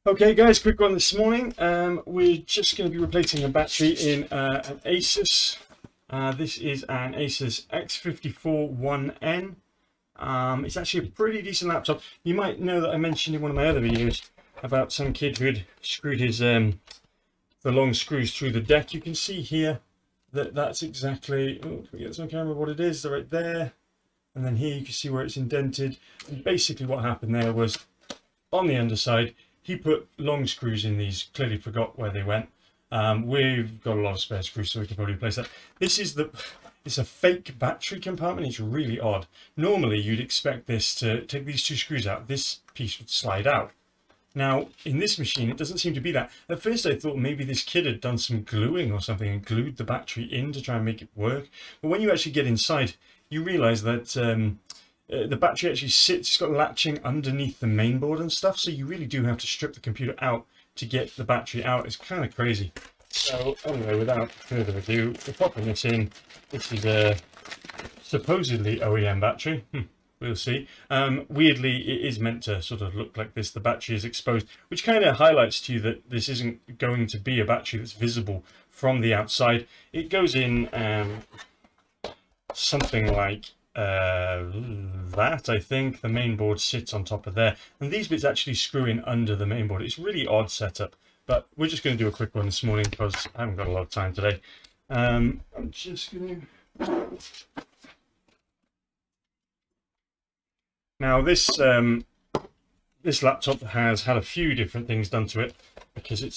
Okay guys, quick one this morning. We're just going to be replacing a battery in an Asus. This is an Asus x541n. It's actually a pretty decent laptop. You might know that I mentioned in one of my other videos about some kid who had screwed his the long screws through the deck. You can see here that that's exactly, can we get this on camera, what it is? They're right there. And then here you can see where it's indented. And basically what happened there was, on the underside, he put long screws in these, clearly forgot where they went. We've got a lot of spare screws, so we can probably replace that. It's a fake battery compartment. It's really odd. Normally, you'd expect this to take these two screws out. This piece would slide out. Now, in this machine, it doesn't seem to be that. At first, I thought maybe this kid had done some gluing or something and glued the battery in to try and make it work. But when you actually get inside, you realize that the battery actually sits, it's got latching underneath the main board and stuff, so you really do have to strip the computer out to get the battery out. It's kind of crazy. So anyway, without further ado, we're popping this in. This is a supposedly OEM battery. We'll see. Weirdly, it is meant to sort of look like this. The battery is exposed, which kind of highlights to you that this isn't going to be a battery that's visible from the outside. It goes in something like that. I think the main board sits on top of there, and these bits actually screw in under the main board. It's a really odd setup, but we're just going to do a quick one this morning because I haven't got a lot of time today. I'm just going to... Now this laptop has had a few different things done to it because it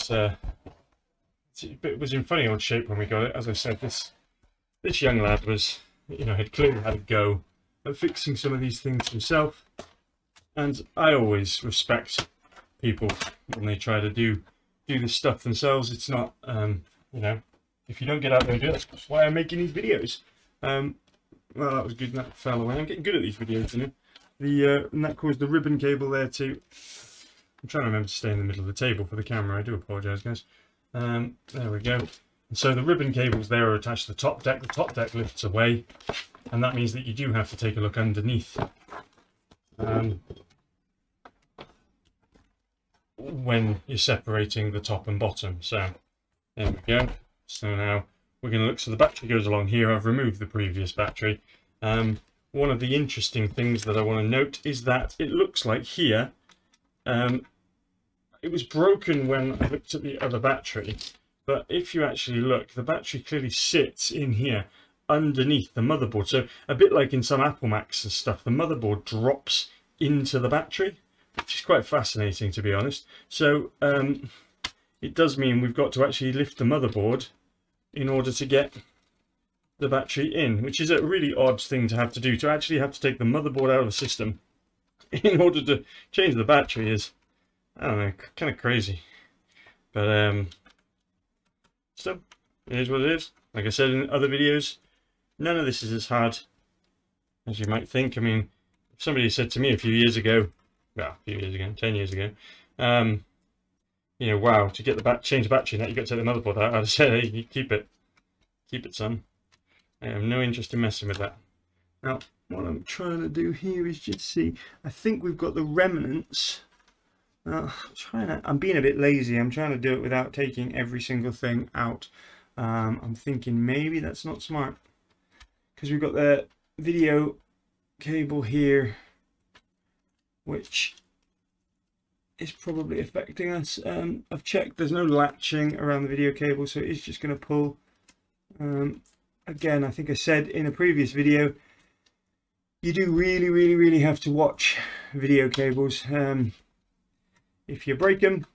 was in funny old shape when we got it. As I said, this young lad was, had clearly had a go at fixing some of these things himself, and I always respect people when they try to do this stuff themselves. It's not, if you don't get out there and do it, that's why I'm making these videos. Well, that was good, that fell away. I'm getting good at these videos, and that caused the ribbon cable there too. I'm trying to remember to stay in the middle of the table for the camera. I do apologise, guys. There we go. And so the ribbon cables there are attached to the top deck. The top deck lifts away, and that means that you do have to take a look underneath when you're separating the top and bottom. So there we go. So now we're going to look. So the battery goes along here. I've removed the previous battery. One of the interesting things that I want to note is that it looks like here it was broken when I looked at the other battery. But if you actually look, the battery clearly sits in here underneath the motherboard. So a bit like in some Apple Macs and stuff, the motherboard drops into the battery, which is quite fascinating, to be honest. So it does mean we've got to actually lift the motherboard in order to get the battery in, which is a really odd thing to have to do. To actually have to take the motherboard out of the system in order to change the battery is, I don't know, kind of crazy. But still, it is what it is. Like I said in other videos, none of this is as hard as you might think. I mean, if somebody said to me a few years ago, well, a few years ago, 10 years ago, wow, to get the change the battery, that you've got to take the motherboard out, I'd have said, hey, you keep it, son. I have no interest in messing with that. Now, what I'm trying to do here is just see, I think we've got the remnants. I'm being a bit lazy. I'm trying to do it without taking every single thing out. I'm thinking maybe that's not smart, because we've got the video cable here, which is probably affecting us. I've checked, there's no latching around the video cable, so it's just going to pull. Again, I think I said in a previous video, you do really have to watch video cables. If you break them,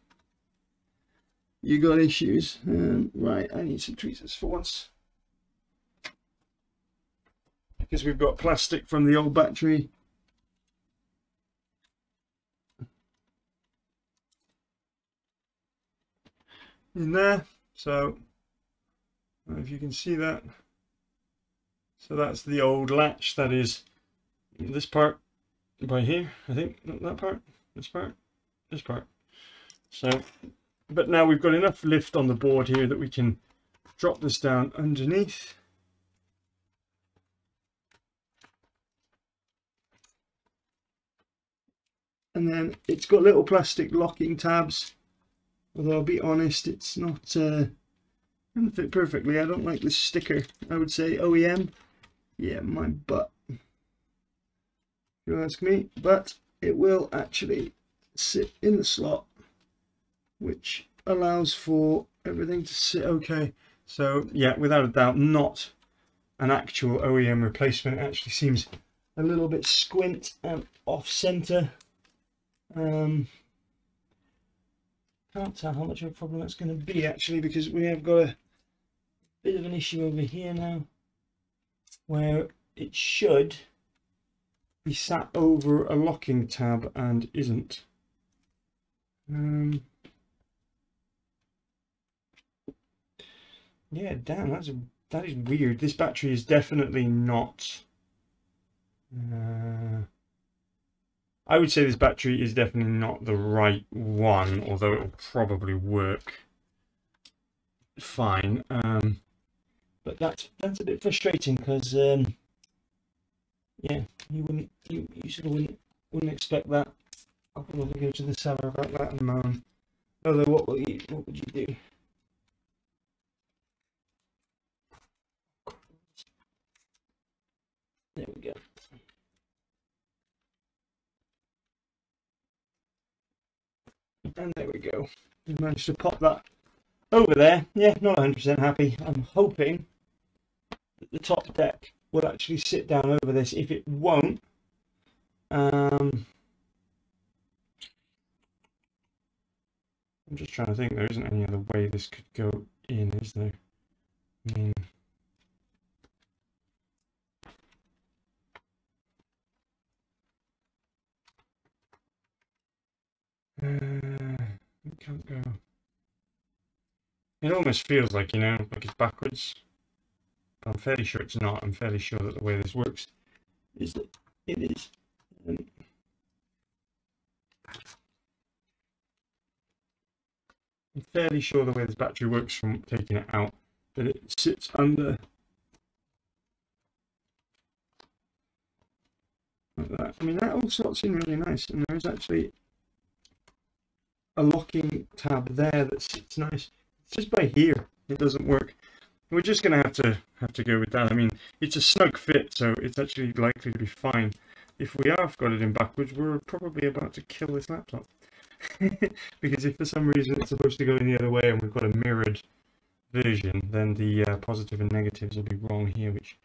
you got issues. Right, I need some tweezers for once, because we've got plastic from the old battery. In there, so I don't know if you can see that. So that's the old latch. That is this part by here, I think. Not that part, this part, this part. So, but now we've got enough lift on the board here that we can drop this down underneath. And then it's got little plastic locking tabs Although I'll be honest, it's not doesn't fit perfectly. I don't like this sticker. I would say OEM. Yeah, my butt. If you ask me, but it will actually sit in the slot, which allows for everything to sit okay. So yeah, without a doubt, not an actual OEM replacement. It actually seems a little bit squint and off center. Can't tell how much of a problem that's going to be actually, because we have got a bit of an issue over here now where it should be sat over a locking tab and isn't. Yeah, damn, that is weird. This battery is definitely not I would say this battery is definitely not the right one, although it will probably work fine. But that's a bit frustrating because yeah, you sort of wouldn't expect that. I'll probably go to the seller about that and moan. Although what would you do? There we go. And there we go. We managed to pop that over there. Yeah, not 100% happy. I'm hoping that the top deck will actually sit down over this. If it won't, I'm just trying to think. There isn't any other way this could go in, is there? I mean, it can't go. It almost feels like, you know, like it's backwards. But I'm fairly sure it's not. I'm fairly sure that the way this works is that it is. I'm fairly sure the way this battery works from taking it out, that it sits under like that. I mean, that all slots in really nice, and there is actually a locking tab there that sits nice. It's just by here it doesn't work. We're just gonna have to go with that. I mean, it's a snug fit, so it's actually likely to be fine. If we have got it in backwards, we're probably about to kill this laptop. Because if for some reason it's supposed to go in the other way and we've got a mirrored version, then the positive and negatives will be wrong here, which,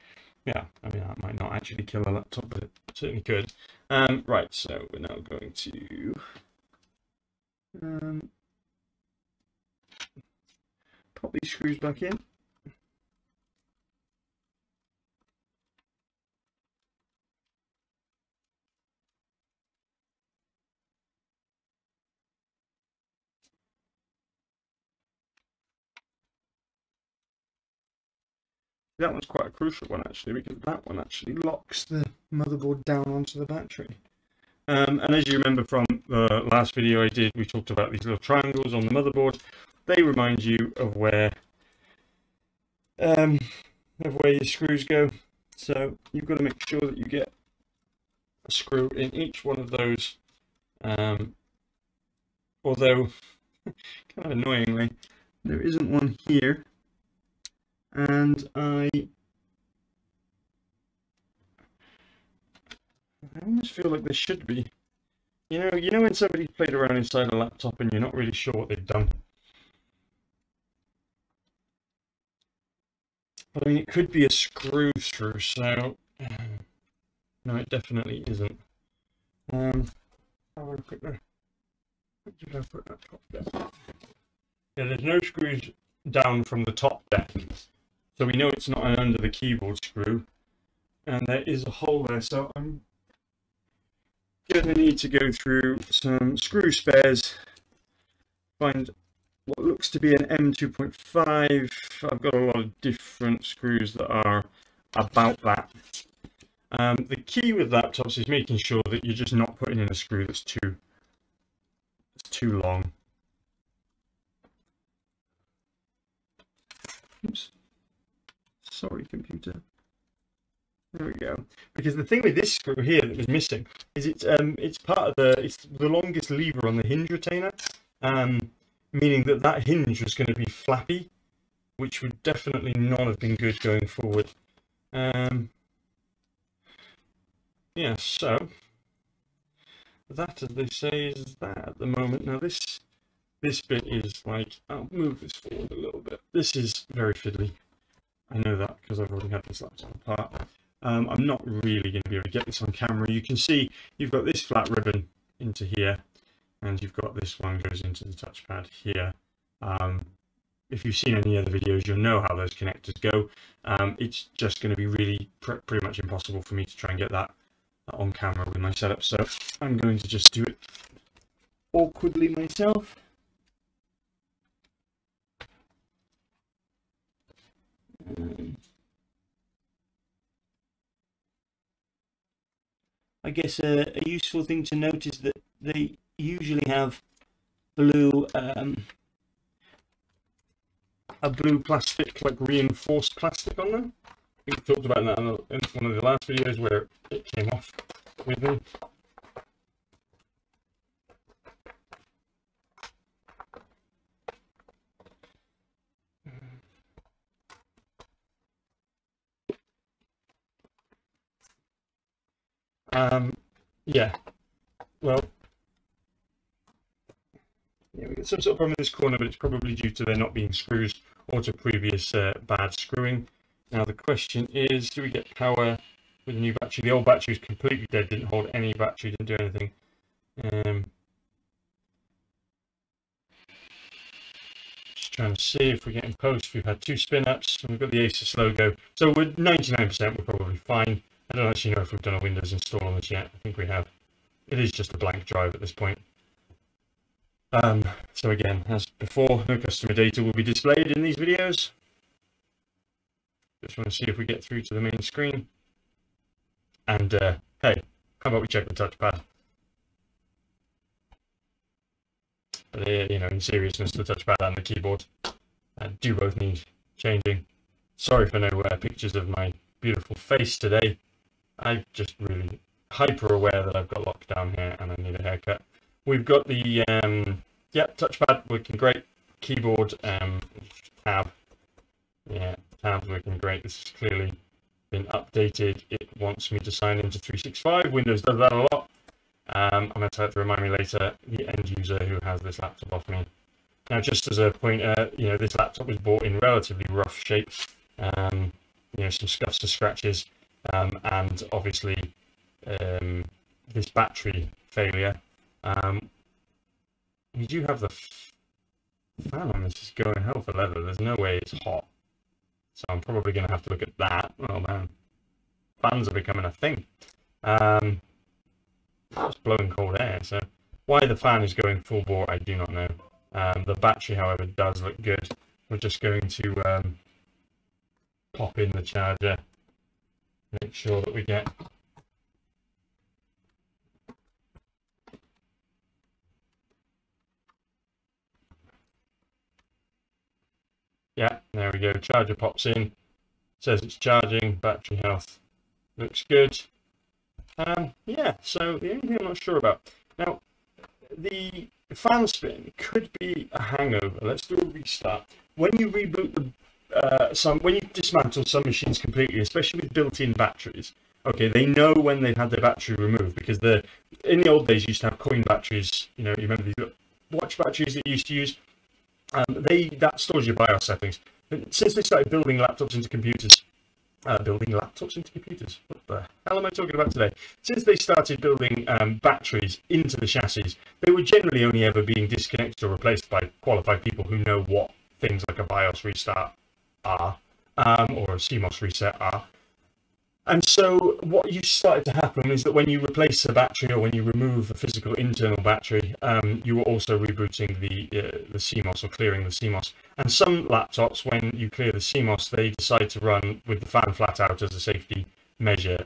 yeah, I mean, that might not actually kill a laptop, but it certainly could. Right, so we're now going to pop these screws back in. That one's quite a crucial one actually, because that one actually locks the motherboard down onto the battery. And as you remember from the last video I did, we talked about these little triangles on the motherboard. They remind you of where your screws go. So you've got to make sure that you get a screw in each one of those. Although, kind of annoyingly, there isn't one here. And I almost feel like there should be. You know when somebody's played around inside a laptop and you're not really sure what they've done. But I mean, it could be a screw through, so no, it definitely isn't. How do I put that? Where did I put that top deck? Yeah, there's no screws down from the top deck. So we know it's not an under the keyboard screw, and there is a hole there, so I'm going to need to go through some screw spares, find what looks to be an M2.5. I've got a lot of different screws that are about that. The key with laptops is making sure that you're just not putting in a screw that's too long. Oops. Sorry, computer. There we go. Because the thing with this screw here that was missing is it's part of it's the longest lever on the hinge retainer, meaning that that hinge was going to be flappy, which would definitely not have been good going forward. Yeah, so that, as they say, is that at the moment. Now this bit is like, I'll move this forward a little bit. This is very fiddly. I know that because I've already had this laptop apart. I'm not really going to be able to get this on camera. You can see you've got this flat ribbon into here, and you've got this one goes into the touchpad here. If you've seen any other videos, you'll know how those connectors go. It's just going to be really pretty much impossible for me to try and get that on camera with my setup, so I'm going to just do it awkwardly myself. I guess a useful thing to note is that they usually have blue, a blue plastic, like reinforced plastic on them. I think we talked about that in one of the last videos where it came off with me. Yeah, well, yeah, we get some sort of problem in this corner, but it's probably due to there not being screws or to previous bad screwing. Now the question is, do we get power with a new battery? The old battery was completely dead, didn't hold any battery, didn't do anything. Just trying to see if we get in post. We've had 2 spin-ups, and we've got the Asus logo. So we're 99%, we're probably fine. I don't actually know if we've done a Windows install on this yet. I think we have. It is just a blank drive at this point. So again, as before, no customer data will be displayed in these videos. Just want to see if we get through to the main screen. And hey, how about we check the touchpad? But you know, in seriousness, the touchpad and the keyboard do both need changing. Sorry for no pictures of my beautiful face today. I'm just really hyper aware that I've got lockdown here and I need a haircut. We've got the yeah, touchpad working great. Keyboard tab, yeah, tab's working great. This has clearly been updated. It wants me to sign into 365. Windows does that a lot. I'm going to have to remind me later, the end user who has this laptop off me. Now, just as a point, you know, this laptop was bought in relatively rough shape. You know, some scuffs and scratches, and obviously this battery failure. We do have the fan on this is going hell for leather. There's no way it's hot, so I'm probably going to have to look at that. Oh man, fans are becoming a thing. It's blowing cold air, so why the fan is going full bore I do not know. The battery, however, does look good. We're just going to pop in the charger, make sure that we get yeah, there we go. Charger pops in, says it's charging, battery health looks good. Yeah, so the only thing I'm not sure about now, the fan spin could be a hangover. Let's do a restart. When you reboot the when you dismantle some machines completely, especially with built-in batteries, okay, they know when they've had their battery removed, because in the old days you used to have coin batteries. You know, you remember these watch batteries that you used to use. That stores your BIOS settings. But since they started building laptops into computers, what the hell am I talking about today? Since they started building batteries into the chassis, they were generally only ever being disconnected or replaced by qualified people who know what things like a BIOS restart are, or a CMOS reset are. And so what you started to happen is that when you replace a battery, or when you remove a physical internal battery, you were also rebooting the CMOS, or clearing the CMOS. And some laptops, when you clear the CMOS, they decide to run with the fan flat out as a safety measure,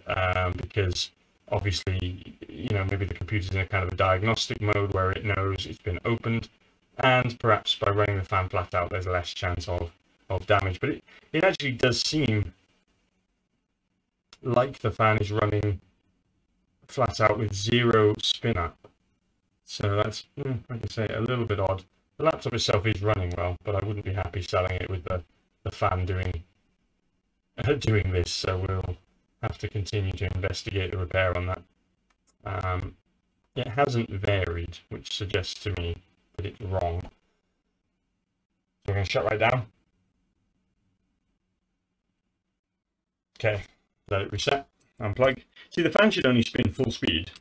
because obviously, you know, maybe the computer's in a kind of a diagnostic mode where it knows it's been opened, and perhaps by running the fan flat out, there's less chance of damage. But it actually does seem like the fan is running flat out with 0 spin up, so that's like I say, a little bit odd. The laptop itself is running well, but I wouldn't be happy selling it with the fan doing this, so we'll have to continue to investigate the repair on that. It hasn't varied, which suggests to me that it's wrong. So we're going to shut right down. Okay, let it reset, unplug. See, the fan should only spin full speed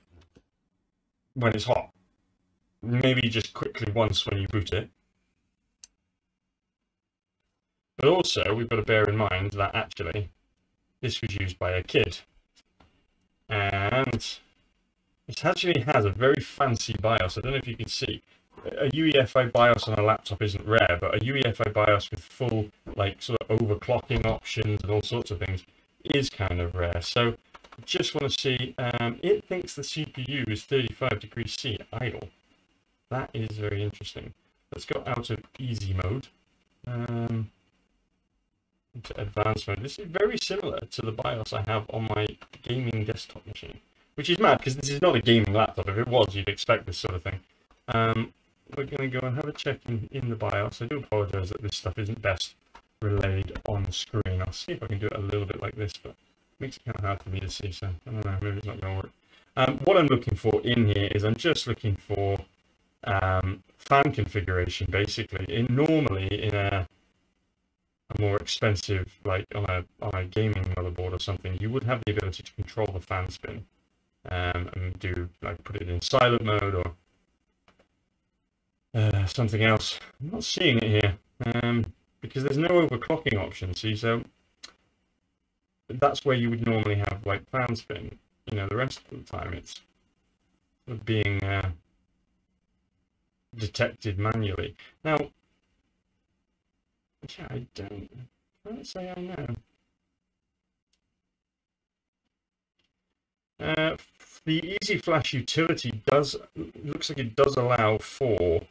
when it's hot. Maybe just quickly once when you boot it. But also, we've got to bear in mind that actually this was used by a kid. And it actually has a very fancy BIOS. I don't know if you can see. A UEFI BIOS on a laptop isn't rare, but a UEFI BIOS with full, like, sort of overclocking options and all sorts of things is kind of rare. So, just want to see, it thinks the CPU is 35 degrees C idle. That is very interesting. Let's go out of easy mode. Into advanced mode. This is very similar to the BIOS I have on my gaming desktop machine, which is mad because this is not a gaming laptop. If it was, you'd expect this sort of thing. We're going to go and have a check in the BIOS. I do apologize that this stuff isn't best relayed on screen. I'll see if I can do it a little bit like this, but it makes it kind of hard for me to see, so I don't know, maybe it's not going to work. What I'm looking for in here is I'm just looking for fan configuration, basically. Normally in a more expensive, like on a gaming motherboard or something, you would have the ability to control the fan spin and do, like, put it in silent mode or something else. I'm not seeing it here because there's no overclocking option. See, so that's where you would normally have, like, fan spin. You know, the rest of the time it's being detected manually. Now, yeah, I can't say I know. The Easy Flash utility looks like it does allow for,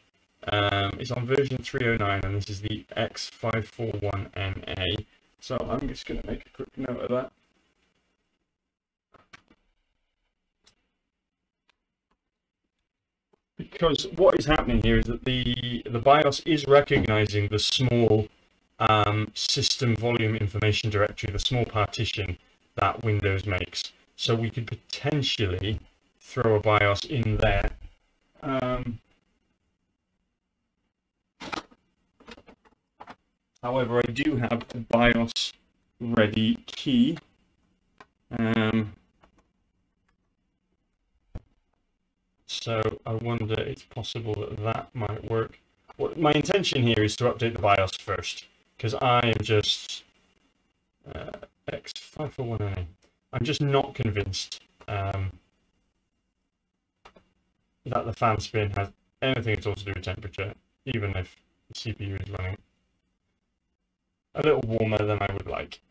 it's on version 309, and this is the x541na. So I'm just going to make a quick note of that. Because what is happening here is that the BIOS is recognizing the small system volume information directory, the small partition that Windows makes. So we could potentially throw a BIOS in there. However, I do have a BIOS ready key. So I wonder it's possible that that might work. My intention here is to update the BIOS first, because I am just x541na. I'm just not convinced that the fan spin has anything at all to do with temperature, even if the CPU is running a little warmer than I would like.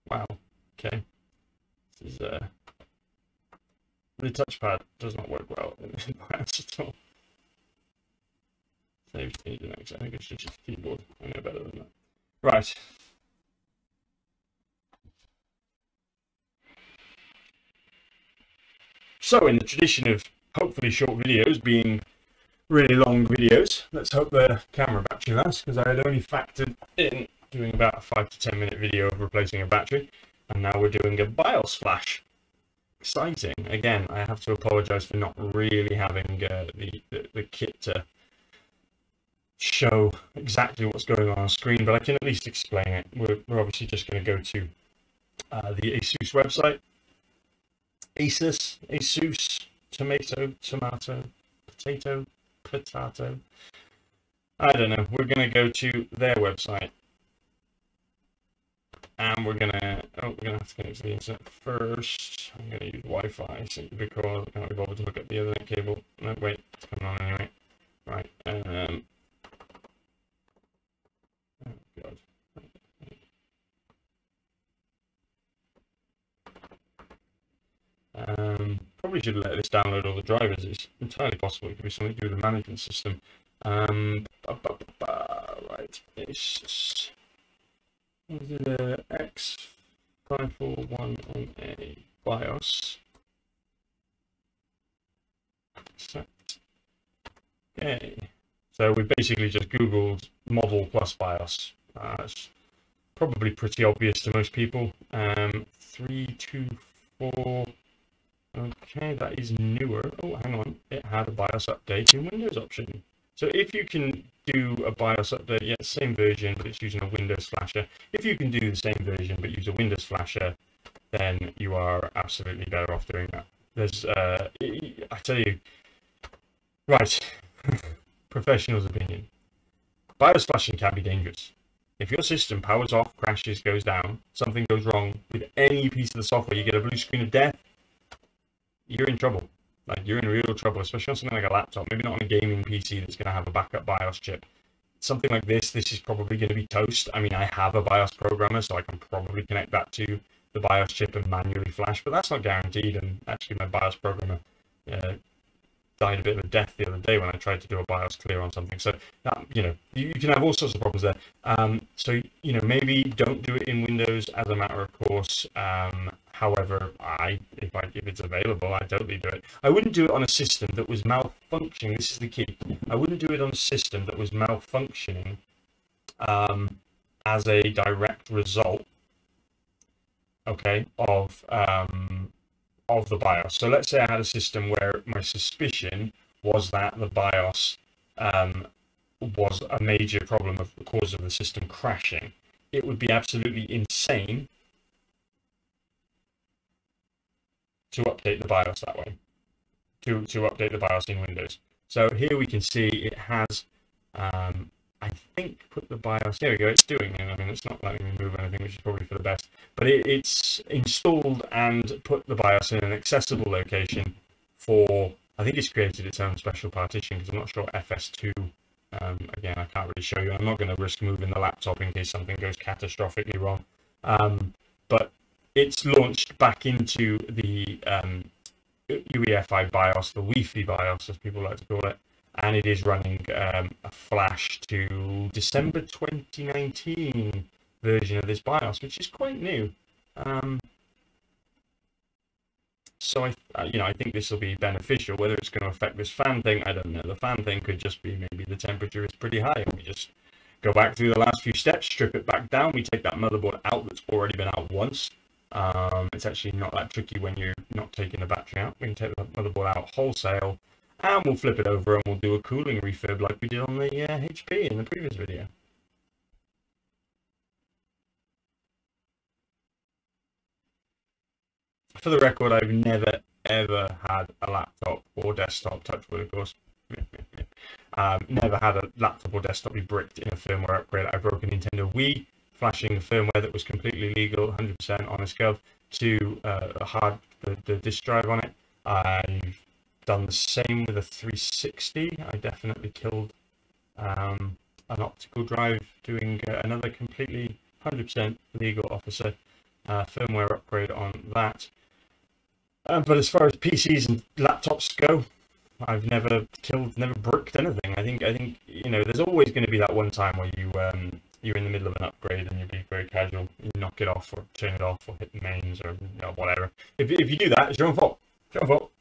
Wow. Okay. This is the touchpad does not work well in the BIOS at all. Save stage next. I think it's just a keyboard. I know better than that. Right. So, in the tradition of hopefully short videos being really long videos, let's hope the camera battery lasts, because I had only factored in doing about a 5 to 10 minute video of replacing a battery, and now we're doing a BIOS flash. Exciting. Again, I have to apologize for not really having the kit to show exactly what's going on screen, but I can at least explain it. We're obviously just going to go to the Asus website. Asus, tomato, potato. I don't know. We're going to go to their website. And we're gonna have to connect to the internet first. I'm gonna use Wi-Fi simply because I can't be bothered to look at the Ethernet cable. No, wait, it's coming on anyway. Right. Oh god. Probably should let this download all the drivers. It's entirely possible it could be something to do with the management system. Right. It's is it a x541na BIOS? Set Okay, so we basically just Googled model plus BIOS. It's probably pretty obvious to most people. 324. Okay, that is newer. Oh, hang on. It had a BIOS update in Windows option. So if you can do a BIOS update, yeah, same version, but it's using a Windows flasher. If you can do the same version but use a Windows flasher, then you are absolutely better off doing that. There's, I tell you, right, professional's opinion. BIOS flashing can be dangerous. If your system powers off, crashes, goes down, something goes wrong with any piece of the software, you get a blue screen of death, you're in trouble. Like, you're in real trouble, especially on something like a laptop. Maybe not on a gaming PC that's going to have a backup BIOS chip. Something like this is probably going to be toast. I mean, I have a BIOS programmer, so I can probably connect that to the BIOS chip and manually flash, but that's not guaranteed. And actually, my BIOS programmer died a bit of a death the other day when I tried to do a BIOS clear on something. So that, you know, you can have all sorts of problems there. So, you know, maybe don't do it in Windows as a matter of course. However, if it's available, I'd totally do it. I wouldn't do it on a system that was malfunctioning. This is the key. I wouldn't do it on a system that was malfunctioning as a direct result, okay, of the BIOS. So let's say I had a system where my suspicion was that the BIOS was a major problem of the cause of the system crashing. It would be absolutely insane to update the BIOS that way, to update the BIOS in Windows. So here we can see it has, I think, put the BIOS, there we go, it's doing it. I mean, it's not letting me move anything, which is probably for the best, but it's installed and put the BIOS in an accessible location for, I think it's created its own special partition, because I'm not sure FS2, again, I can't really show you. I'm not going to risk moving the laptop in case something goes catastrophically wrong. But it's launched back into the UEFI BIOS, the Wi-Fi BIOS, as people like to call it, and it is running a flash to December 2019 version of this BIOS, which is quite new. So I think this will be beneficial. Whether it's going to affect this fan thing, I don't know. The fan thing could just be maybe the temperature is pretty high, and we just go back through the last few steps, strip it back down. We take that motherboard out that's already been out once. It's actually not that tricky when you're not taking the battery out. We can take the motherboard out wholesale, and we'll flip it over and we'll do a cooling refurb like we did on the HP in the previous video. For the record, I've never ever had a laptop or desktop, touch wood of course, never had a laptop or desktop be bricked in a firmware upgrade. I broke a Nintendo Wii, flashing the firmware that was completely legal, 100% honest gov, to the disk drive on it. I've done the same with a 360. I definitely killed an optical drive doing another completely 100% legal officer firmware upgrade on that. But as far as PCs and laptops go, I've never bricked anything. I think you know, there's always going to be that one time where you're in the middle of an upgrade and you'll be very casual, you knock it off or turn it off or hit the mains or whatever. If you do that, it's your own fault. It's your own fault.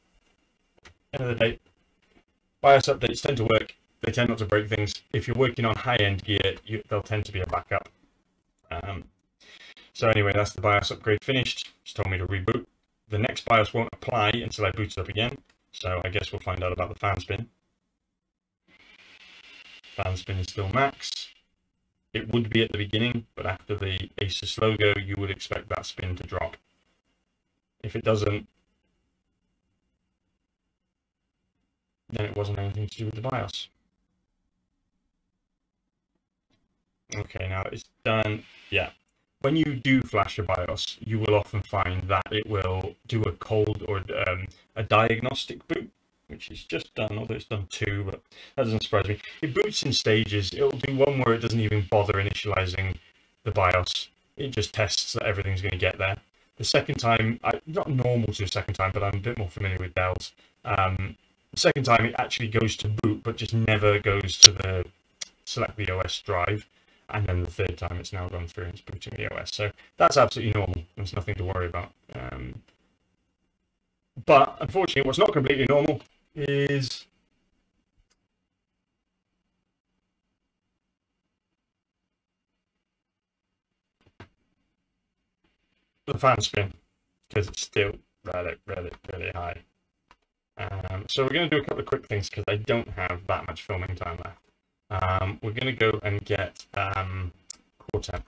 End of the day, BIOS updates tend to work. They tend not to break things. If you're working on high-end gear, they'll tend to be a backup. So anyway, that's the BIOS upgrade finished. It's told me to reboot. The next BIOS won't apply until I boot it up again. So I guess we'll find out about the fan spin. Fan spin is still max. It would be at the beginning, but after the Asus logo, you would expect that spin to drop. If it doesn't, then it wasn't anything to do with the BIOS. Okay, now it's done. Yeah. When you do flash a BIOS, you will often find that it will do a cold or a diagnostic boot, which is just done, although it's done two, but that doesn't surprise me. It boots in stages. It'll do one where it doesn't even bother initializing the BIOS. It just tests that everything's going to get there. The second time, not normal to the second time, but I'm a bit more familiar with Dell's. The second time, it actually goes to boot, but just never goes to the select the OS drive. And then the third time, it's now gone through and it's booting the OS. So that's absolutely normal. There's nothing to worry about. But unfortunately, what's not completely normal is the fan spin because it's still really high. So we're going to do a couple of quick things because I don't have that much filming time left. We're going to go and get Core Temp.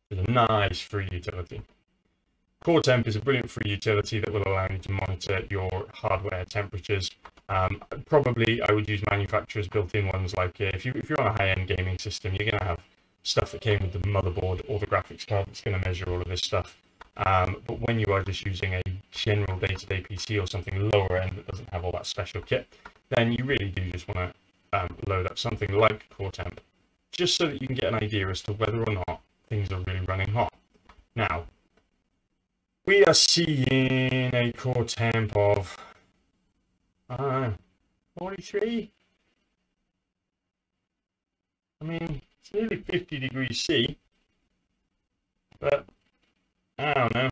It's a nice free utility. Core Temp is a brilliant free utility that will allow you to monitor your hardware temperatures. Probably I would use manufacturers built-in ones like if you're on a high-end gaming system, you're going to have stuff that came with the motherboard or the graphics card that's going to measure all of this stuff. But when you are just using a general day-to-day PC or something lower end that doesn't have all that special kit, then you really do just want to load up something like Core Temp, just so that you can get an idea as to whether or not things are really running hot. Now, we are seeing a Core Temp of 43. I mean, it's nearly 50 degrees C, but I don't know.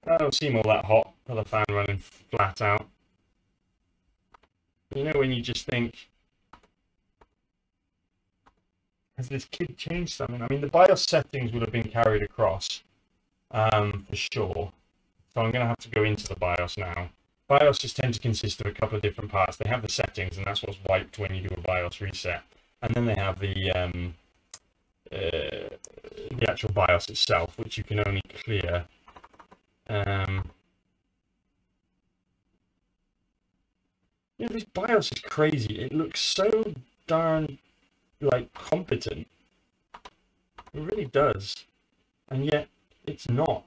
That don't seem all that hot for the fan running flat out. You know when you just think, has this kid changed something? I mean, the BIOS settings would have been carried across, for sure. So I'm going to have to go into the BIOS now. BIOSes tend to consist of a couple of different parts. They have the settings, and that's what's wiped when you do a BIOS reset. And then they have the actual BIOS itself, which you can only clear. Yeah, this BIOS is crazy. It looks so darn like competent. It really does, and yet it's not.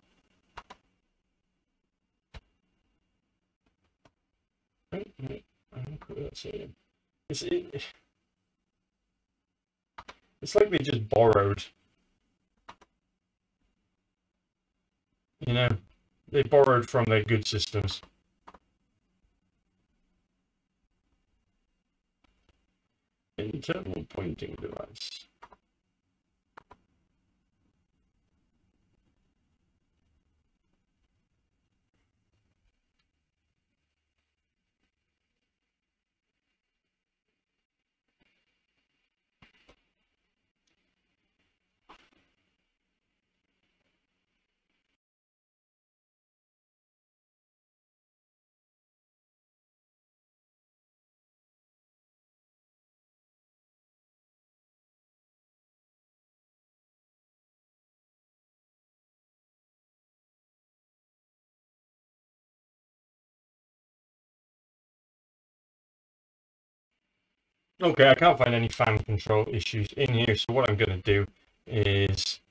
It's like they just borrowed. You know, they borrowed from their good systems. Internal pointing device. Okay, I can't find any fan control issues in here, so what I'm going to do is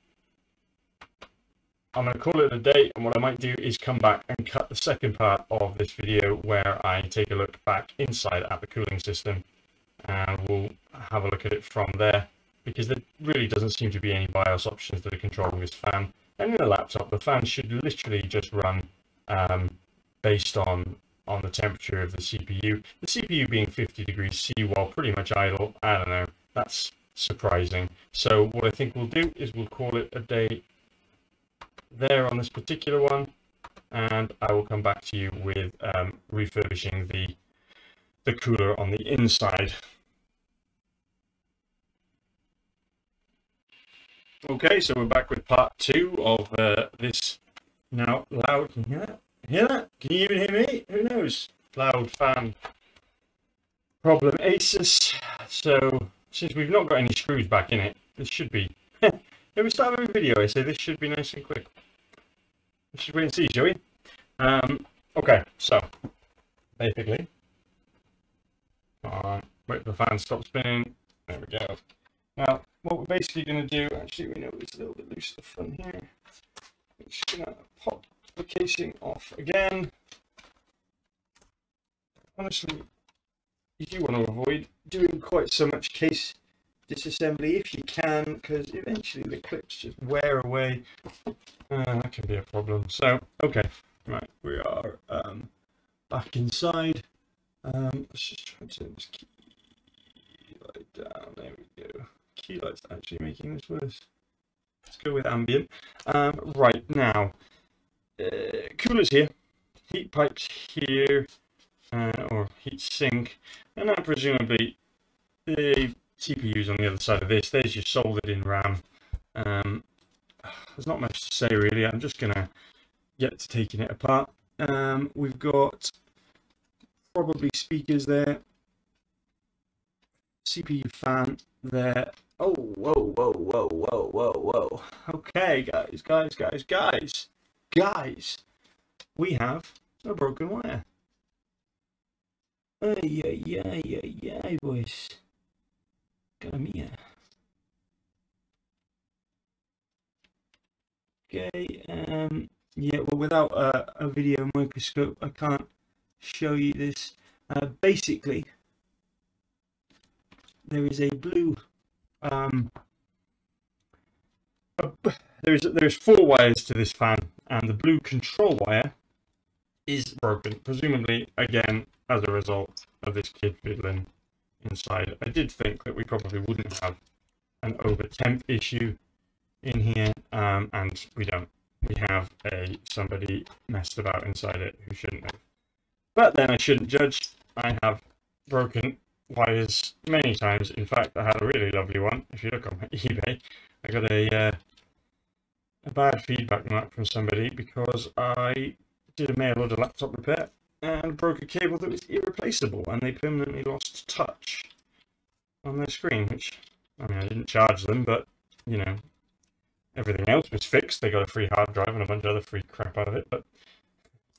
I'm going to call it a day, and what I might do is come back and cut the second part of this video where I take a look back inside at the cooling system, and we'll have a look at it from there, because there really doesn't seem to be any BIOS options that are controlling this fan. And in the laptop, the fan should literally just run based on the temperature of the CPU. The CPU being 50 degrees C while pretty much idle, I don't know, that's surprising. So what I think we'll do is we'll call it a day there on this particular one, and I will come back to you with refurbishing the cooler on the inside. Okay, so we're back with part 2 of this now loud. Can you hear that? Hear that? Can you even hear me? Who knows? Loud fan problem Asus. So since we've not got any screws back in it, this should be every start of every video I say this should be nice and quick. Let's just wait and see, shall we? Okay, so basically wait for the fan to stop spinning. There we go. Now what we're basically going to do, actually we know it's a little bit loose at the front here. I'm just going to pop the casing off again. Honestly, you do want to avoid doing quite so much case disassembly if you can, because eventually the clips just wear away. That can be a problem. So okay, right, we are back inside. Let's just try to just key light down. There we go. Key light's actually making this worse. Let's go with ambient. Right now, coolers here, heat pipes here, or heat sink, and then presumably the CPU's on the other side of this. There's your soldered in RAM. there's not much to say really. I'm just gonna get to taking it apart. We've got probably speakers there, CPU fan there. Oh, whoa, whoa, whoa, whoa, whoa, whoa. Okay, guys, we have a broken wire. Ay, ay, ay, ay, ay, boys. Cara mia. Okay, yeah, well, without a video microscope, I can't show you this. Basically, there is a blue, there's 4 wires to this fan, and the blue control wire is broken, presumably, again, as a result of this kid fiddling inside. I did think that we probably wouldn't have an over temp issue in here, and we don't. We have somebody messed about inside it who shouldn't have. But then I shouldn't judge. I have broken wires many times. In fact, I had a really lovely one. If you look on my eBay, I got a bad feedback mark from somebody because I did a mail order laptop repair and broke a cable that was irreplaceable, and they permanently lost touch on their screen, which, I mean, I didn't charge them, but, you know, everything else was fixed. They got a free hard drive and a bunch of other free crap out of it, but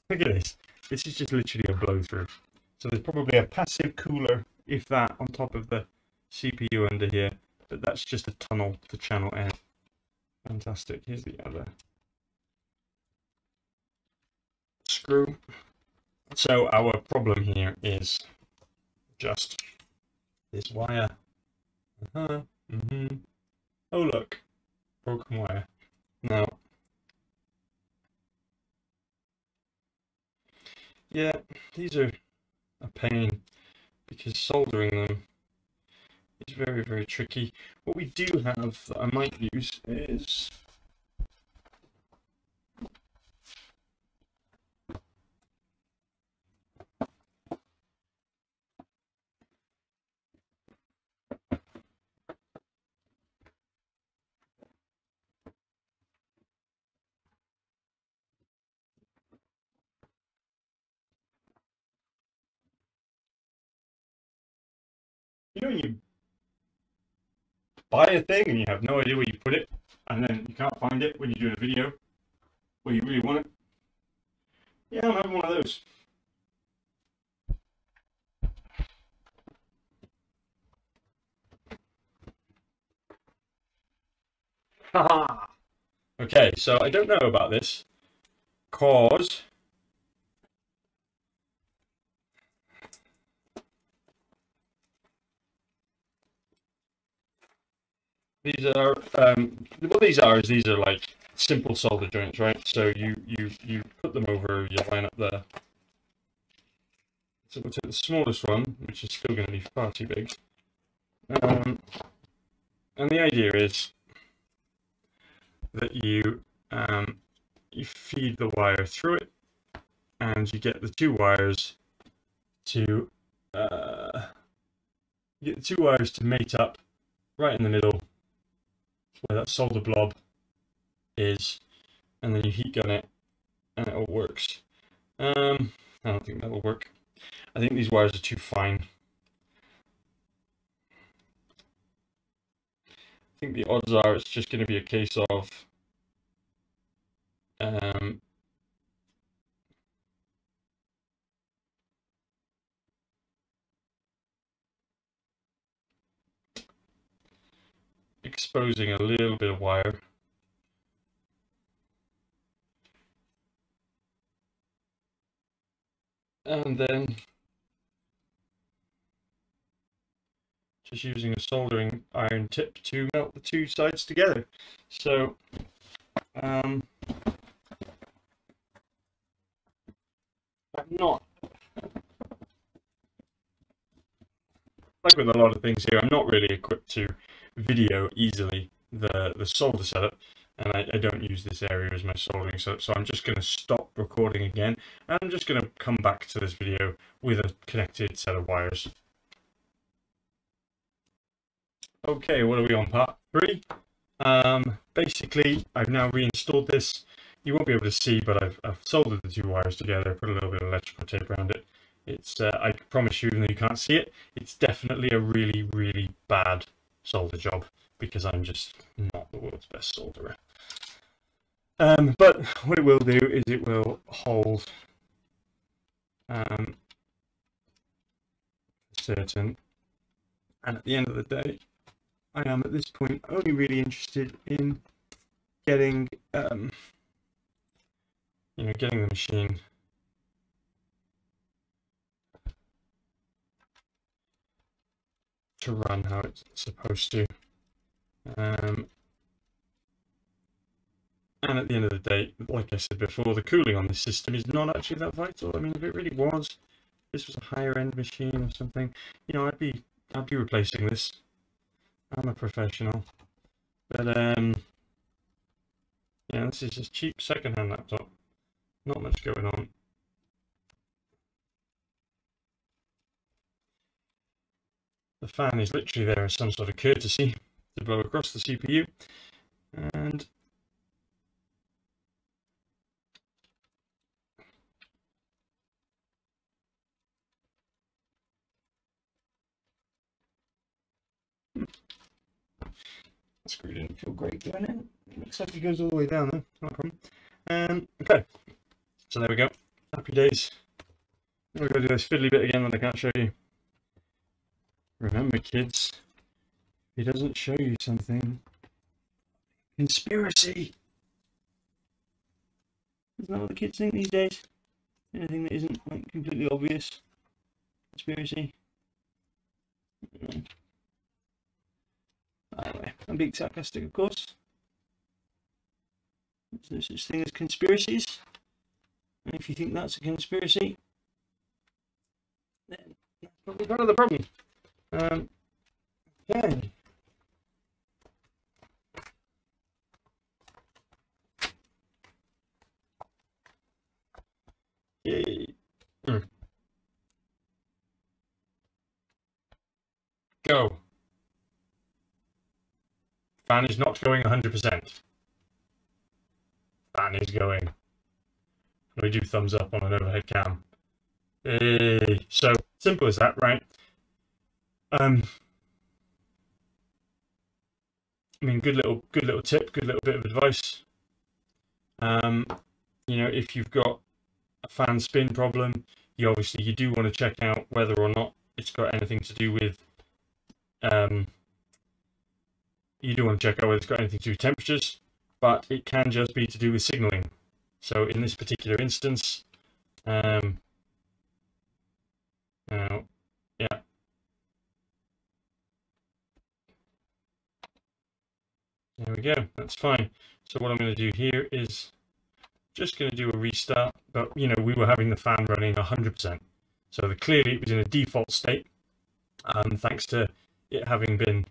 look at this. This is just literally a blow through. So there's probably a passive cooler, if that, on top of the CPU under here, but that's just a tunnel to channel air. Fantastic. Here's the other screw. So our problem here is just this wire. Oh look, broken wire. Now, yeah, these are a pain because soldering them is very, very tricky. What we do have that I might use is you know when you buy a thing and you have no idea where you put it, and then you can't find it when you're doing a video where you really want it? Yeah, I'm having one of those. Haha! Okay, so I don't know about this, cause these are what these are is these are like simple solder joints, right? So you put them over, you line up the. So we'll take the smallest one, which is still going to be far too big. And the idea is that you feed the wire through it, and you get the 2 wires to mate up right in the middle where that solder blob is, and then you heat gun it and it all works. I don't think that will work. I think these wires are too fine. I think the odds are it's just going to be a case of exposing a little bit of wire. And then just using a soldering iron tip to melt the 2 sides together. So I'm not, like with a lot of things here, I'm not really equipped to video easily the solder setup, and I don't use this area as my soldering setup, so I'm just going to stop recording again, and I'm just going to come back to this video with a connected set of wires. Okay, what are we on, part 3? Basically, I've now reinstalled this. You won't be able to see, but I've soldered the two wires together, put a little bit of electrical tape around it. It's I promise you, even though you can't see it, it's definitely a really, really bad solder job because I'm just not the world's best solderer. But what it will do is it will hold certain, and at the end of the day, I am at this point only really interested in getting getting the machine to run how it's supposed to, and at the end of the day, like I said before, the cooling on this system is not actually that vital. I mean, if it really was, this was a higher end machine or something, you know, I'd be replacing this. I'm a professional, but yeah, this is just cheap second-hand laptop. Not much going on. The fan is literally there as some sort of courtesy to blow across the CPU, and that screw didn't feel great going in. It looks like it goes all the way down though, no problem. Okay, so there we go. Happy days. Now we've got to do this fiddly bit again that I can't show you. Remember, kids, if he doesn't show you something, conspiracy. Isn't that what the kids think these days? Anything that isn't like completely obvious, conspiracy. Anyway, I'm being sarcastic, of course. There's no such thing as conspiracies, and if you think that's a conspiracy, then that's probably part of the problem. Okay. Yay. Go. Fan is not going 100%. Fan is going. Let me do thumbs up on an overhead cam. Hey. So simple as that, right? I mean, good little tip, good little bit of advice. You know, if you've got a fan spin problem, you do want to check out whether or not it's got anything to do with you do want to check out whether it's got anything to do with temperatures, but it can just be to do with signaling. So in this particular instance, now, yeah. There we go, that's fine. So what I'm going to do here is just going to do a restart, but you know, we were having the fan running 100%. So clearly it was in a default state, thanks to it having been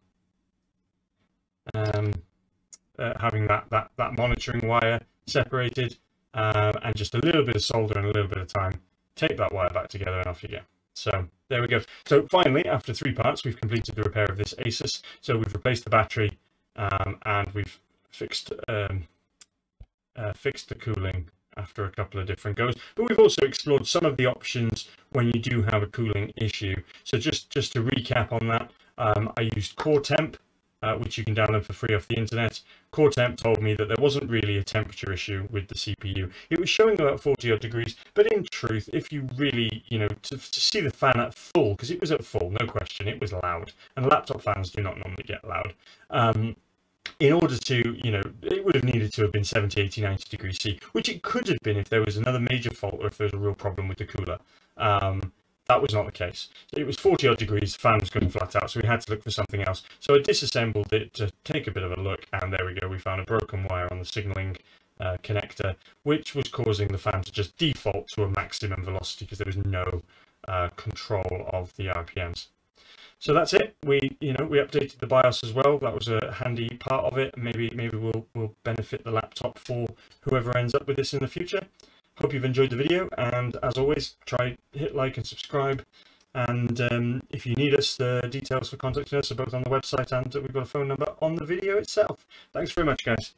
having that monitoring wire separated, and just a little bit of solder and a little bit of time, tape that wire back together and off you go. So there we go. So finally, after 3 parts, we've completed the repair of this Asus. So we've replaced the battery, and we've fixed the cooling after a couple of different goes. But we've also explored some of the options when you do have a cooling issue. So just to recap on that, I used Core Temp, which you can download for free off the internet. Core Temp told me that there wasn't really a temperature issue with the CPU. It was showing about 40 odd degrees, but in truth, if you really, you know, to see the fan at full, because it was at full, no question, it was loud, and laptop fans do not normally get loud. In order to, you know, it would have needed to have been 70, 80, 90 degrees C, which it could have been if there was another major fault or if there was a real problem with the cooler. That was not the case. It was 40 odd degrees, the fan was going flat out, so we had to look for something else. So I disassembled it to take a bit of a look, and there we go, we found a broken wire on the signaling connector, which was causing the fan to just default to a maximum velocity because there was no control of the RPMs. So that's it. We updated the BIOS as well. That was a handy part of it. Maybe we'll benefit the laptop for whoever ends up with this in the future. Hope you've enjoyed the video, and as always, hit like and subscribe. And if you need us, the details for contacting us are both on the website, and we've got a phone number on the video itself. Thanks very much, guys.